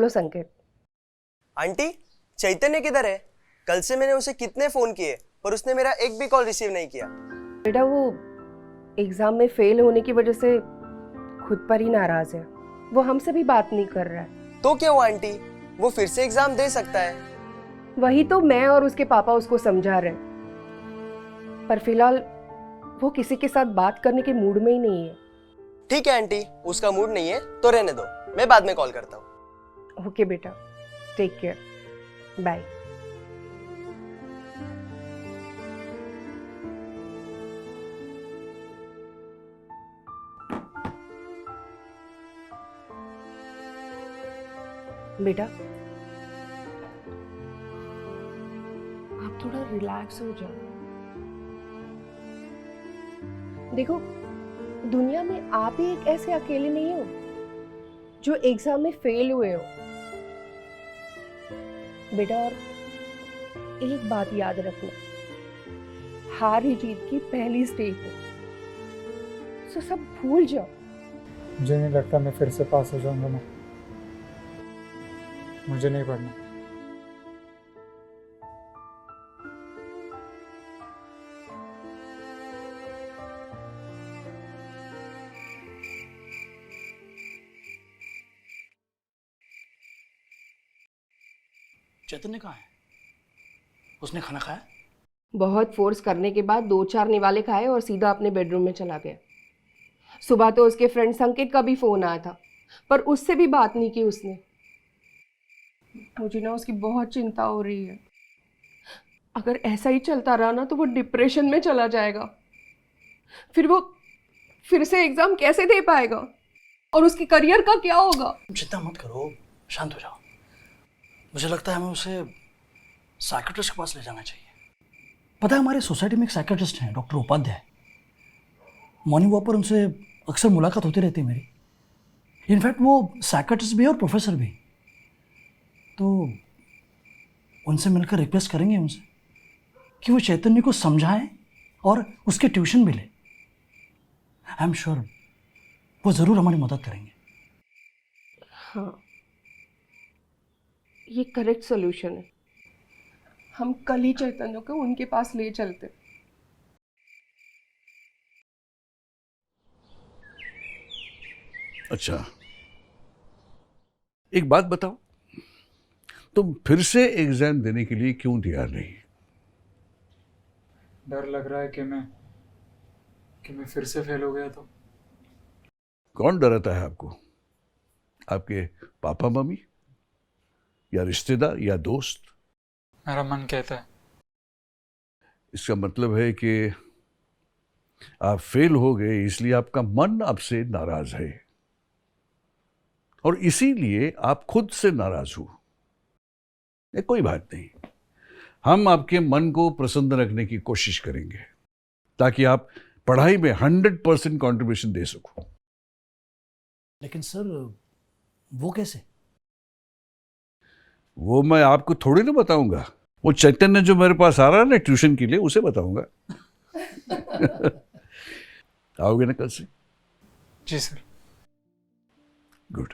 संकेत। आंटी, चैतन्य किधर है? कल से मैंने उसे कितने फोन किए पर उसने मेरा एक भी कॉल रिसीव नहीं किया। बेटा वो एग्जाम में फेल होने की वजह से खुद पर ही नाराज है। वो हमसे भी बात नहीं कर रहा है। तो क्या हुआ आंटी? वो फिर से एग्जाम दे सकता है। वही तो मैं और उसके पापा उसको समझा रहे हैं, पर फिलहाल वो किसी के साथ बात करने के मूड में ही नहीं है। ठीक है आंटी, उसका मूड नहीं है तो रहने दो, मैं बाद में कॉल करता हूँ। ओके बेटा, टेक केयर, बाय। बेटा आप थोड़ा रिलैक्स हो जाओ। देखो, दुनिया में आप ही एक ऐसे अकेले नहीं हो जो एग्जाम में फेल हुए हो बेटा। और एक बात याद रखना, हार ही जीत की पहली स्टेज है, सो सब भूल जाओ। मुझे नहीं लगता मैं फिर से पास हो जाऊंगा। मैं मुझे नहीं पढ़ना। चैतन्य कहाँ है? उसने खाना खाया? बहुत फोर्स करने के बाद 2-4 निवाले खाए और सीधा अपने बेडरूम में चला गया। सुबह तो उसके फ्रेंड संकेत का भी फोन आया था, पर उससे भी बात नहीं की उसने। मुझे ना उसकी बहुत चिंता हो रही है। अगर ऐसा ही चलता रहा ना तो वो डिप्रेशन में चला जाएगा। फिर वो फिर से एग्जाम कैसे दे पाएगा और उसके करियर का क्या होगा? चिंता मत करो, शांत हो जाओ। मुझे लगता है हमें उसे साइकियाट्रिस्ट के पास ले जाना चाहिए। पता है, हमारी सोसाइटी में एक साइकियाट्रिस्ट हैं, डॉक्टर उपाध्याय। मॉर्निंग वॉक पर उनसे अक्सर मुलाकात होती रहती है मेरी। इनफैक्ट वो साइकियाट्रिस्ट भी है और प्रोफेसर भी। तो उनसे मिलकर रिक्वेस्ट करेंगे उनसे कि वो चैतन्य को समझाएं और उसके ट्यूशन भी ले। आई एम श्योर वो ज़रूर हमारी मदद करेंगे। हाँ, ये करेक्ट सॉल्यूशन है। हम कल ही चैतन्य को उनके पास ले चलते। अच्छा, एक बात बताओ, तुम फिर से एग्जाम देने के लिए क्यों तैयार नहीं? डर लग रहा है कि मैं फिर से फेल हो गया तो। कौन डराता है आपको? आपके पापा मम्मी या रिश्तेदार या दोस्त? मेरा मन कहता है। इसका मतलब है कि आप फेल हो गए इसलिए आपका मन आपसे नाराज है और इसीलिए आप खुद से नाराज हो। ये कोई बात नहीं, हम आपके मन को प्रसन्न रखने की कोशिश करेंगे ताकि आप पढ़ाई में 100% कंट्रीब्यूशन दे सको। लेकिन सर, वो कैसे? वो मैं आपको थोड़ी ना बताऊंगा। वो चैतन्य जो मेरे पास आ रहा है ना ट्यूशन के लिए, उसे बताऊंगा। आओगे ना कल से? जी sir. Good.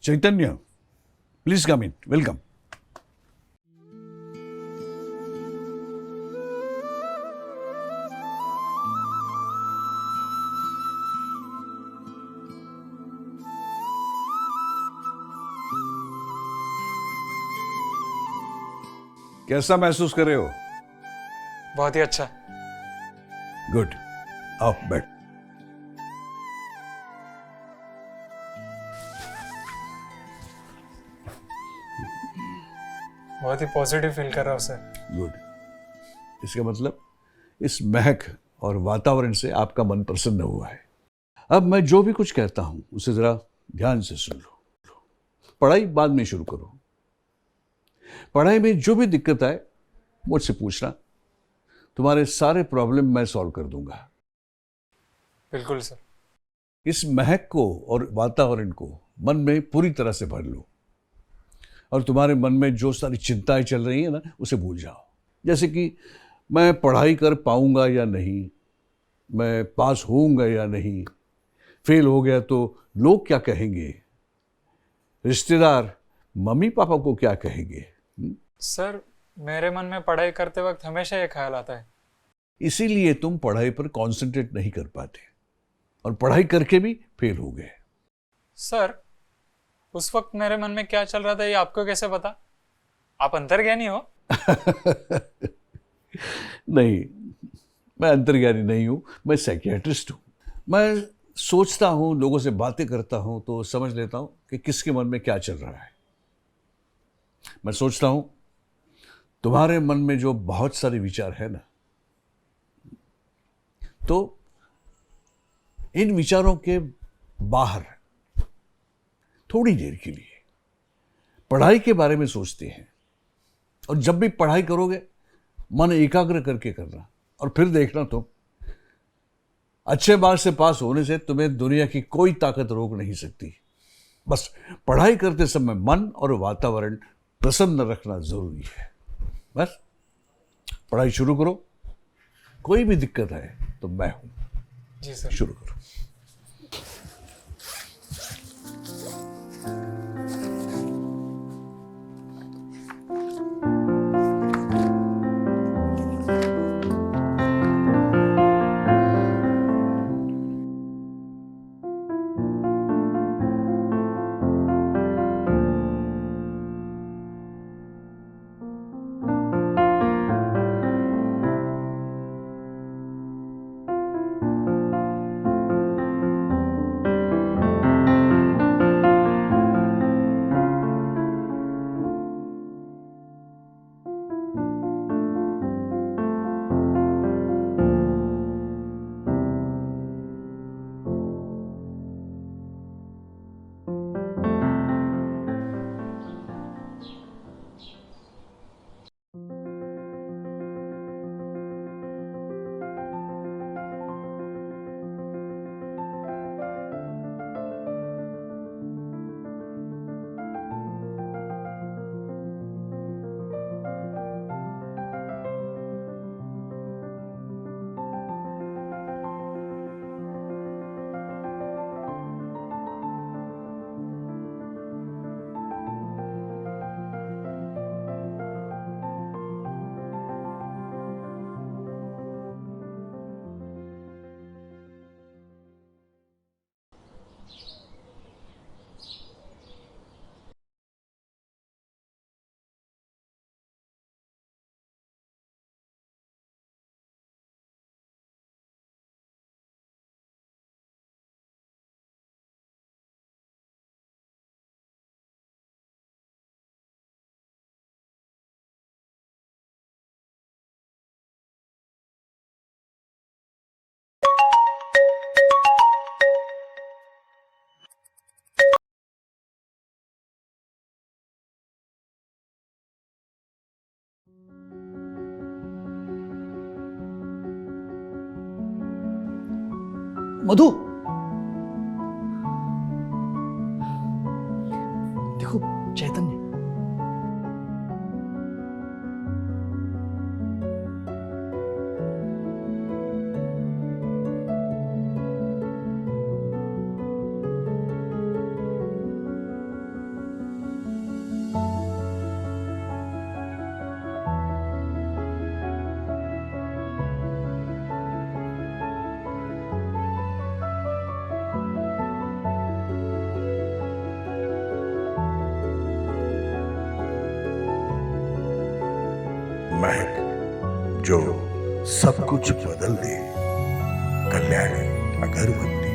Chaitanya, please come in, welcome. कैसा महसूस कर रहे हो? बहुत ही अच्छा। गुड, आओ बैठ। बहुत ही पॉजिटिव फील कर रहा हूँ सर। गुड। इसका मतलब इस महक और वातावरण से आपका मन प्रसन्न हुआ है। अब मैं जो भी कुछ कहता हूं उसे जरा ध्यान से सुन लो। पढ़ाई बाद में शुरू करो। पढ़ाई में जो भी दिक्कत आए मुझसे पूछना, तुम्हारे सारे प्रॉब्लम मैं सॉल्व कर दूंगा। बिल्कुल सर। इस महक को और वातावरण को मन में पूरी तरह से भर लो और तुम्हारे मन में जो सारी चिंताएं चल रही हैं ना, उसे भूल जाओ। जैसे कि मैं पढ़ाई कर पाऊंगा या नहीं, मैं पास होऊंगा या नहीं, फेल हो गया तो लोग क्या कहेंगे, रिश्तेदार मम्मी पापा को क्या कहेंगे। सर मेरे मन में पढ़ाई करते वक्त हमेशा ये ख्याल आता है। इसीलिए तुम पढ़ाई पर कंसंट्रेट नहीं कर पाते और पढ़ाई करके भी फेल हो गए। सर उस वक्त मेरे मन में क्या चल रहा था ये आपको कैसे पता? आप अंतर्ज्ञानी हो? नहीं, मैं अंतर्ज्ञानी नहीं हूं, मैं साइकियाट्रिस्ट हूं। मैं सोचता हूं, लोगों से बातें करता हूं तो समझ लेता हूं कि किसके मन में क्या चल रहा है। मैं सोचता हूं तुम्हारे मन में जो बहुत सारे विचार है ना, तो इन विचारों के बाहर थोड़ी देर के लिए पढ़ाई के बारे में सोचते हैं। और जब भी पढ़ाई करोगे मन एकाग्र करके करना, और फिर देखना तुम अच्छे मार्क्स से पास होने से तुम्हें दुनिया की कोई ताकत रोक नहीं सकती। बस पढ़ाई करते समय मन और वातावरण प्रसन्न रखना जरूरी है। बस पढ़ाई शुरू करो, कोई भी दिक्कत है तो मैं हूं। जी सर। शुरू करो। मधु, देखो चैतन्य। महक जो सब कुछ बदल दे। कल्याणी अगरबत्ती।